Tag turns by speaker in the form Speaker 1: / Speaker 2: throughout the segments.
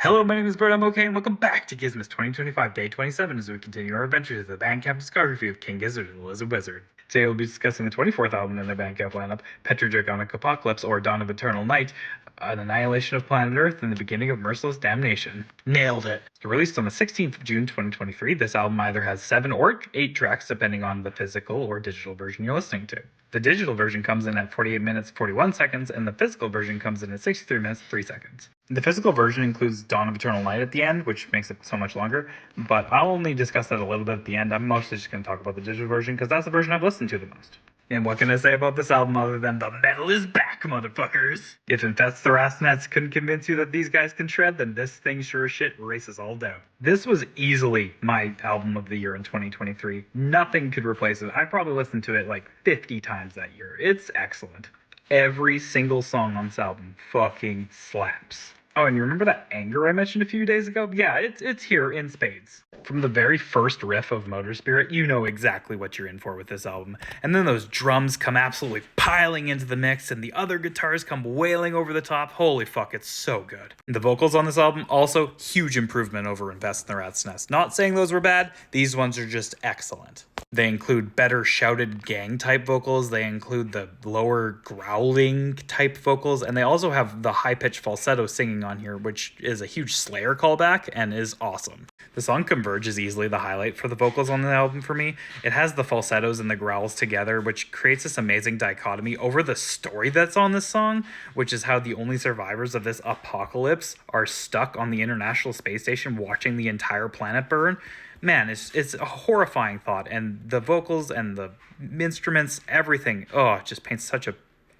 Speaker 1: Hello, my name is Bert. I'm okay, and welcome back to Gizzmas 2025, day 27, as we continue our adventures of the Bandcamp discography of King Gizzard and the Lizard Wizard. Today we'll be discussing the 24th album in their Bandcamp lineup, PetroDragonic Apocalypse, or Dawn of Eternal Night, an Annihilation of Planet Earth, and the beginning of Merciless Damnation. Nailed it! Released on the 16th of June 2023, this album either has 7 or 8 tracks, depending on the physical or digital version you're listening to. The digital version comes in at 48 minutes 41 seconds, and the physical version comes in at 63 minutes 3 seconds. The physical version includes Dawn of Eternal Night at the end, which makes it so much longer, but I'll only discuss that a little bit at the end. I'm mostly just going to talk about the digital version, because that's the version I've listened to the most. And what can I say about this album other than the metal is back, motherfuckers? If Infest the Rasnets couldn't convince you that these guys can shred, then this thing sure as shit erases all doubt. This was easily my album of the year in 2023. Nothing could replace it. I probably listened to it like 50 times that year. It's excellent. Every single song on this album fucking slaps. Oh, and you remember that anger I mentioned a few days ago? Yeah, it's here in spades. From the very first riff of Motor Spirit, you know exactly what you're in for with this album. And then those drums come absolutely piling into the mix, and the other guitars come wailing over the top. Holy fuck, it's so good. The vocals on this album, also huge improvement over Infest in the Rat's Nest. Not saying those were bad, these ones are just excellent. They include better shouted gang type vocals, they include the lower growling type vocals, and they also have the high-pitched falsetto singing on here, which is a huge Slayer callback and is awesome. The song Converge is easily the highlight for the vocals on the album for me. It has the falsettos and the growls together, which creates this amazing dichotomy over the story that's on this song, which is how the only survivors of this apocalypse are stuck on the International Space Station watching the entire planet burn. Man, it's a horrifying thought, and the vocals and the instruments, everything, it just paints such a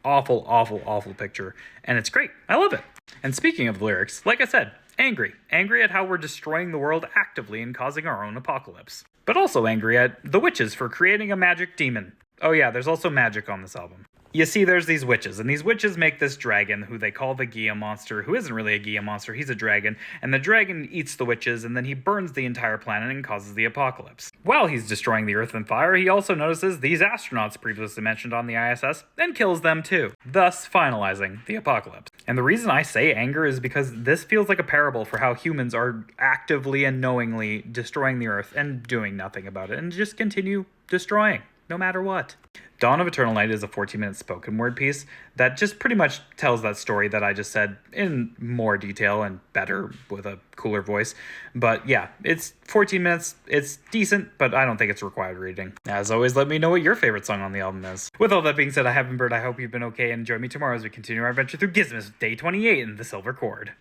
Speaker 1: awful picture, and it's great. I love it. And speaking of lyrics, like I said, angry at how we're destroying the world actively and causing our own apocalypse, but also angry at the witches for creating a magic demon. Oh yeah, there's also magic on this album. You see, there's these witches, and these witches make this dragon, who they call the Gia monster, who isn't really a Gia monster, he's a dragon, and the dragon eats the witches, and then he burns the entire planet and causes the apocalypse. While he's destroying the Earth in fire, he also notices these astronauts previously mentioned on the ISS, and kills them too, thus finalizing the apocalypse. And the reason I say anger is because this feels like a parable for how humans are actively and knowingly destroying the Earth and doing nothing about it, and just continue destroying, no matter what. Dawn of Eternal Night is a 14-minute spoken word piece that just pretty much tells that story that I just said in more detail and better with a cooler voice. But yeah, it's 14 minutes, it's decent, but I don't think it's required reading. As always, let me know what your favorite song on the album is. With all that being said, I have been Bert. I hope you've been okay, and join me tomorrow as we continue our adventure through Gizzmas, day 28 in the Silver Cord.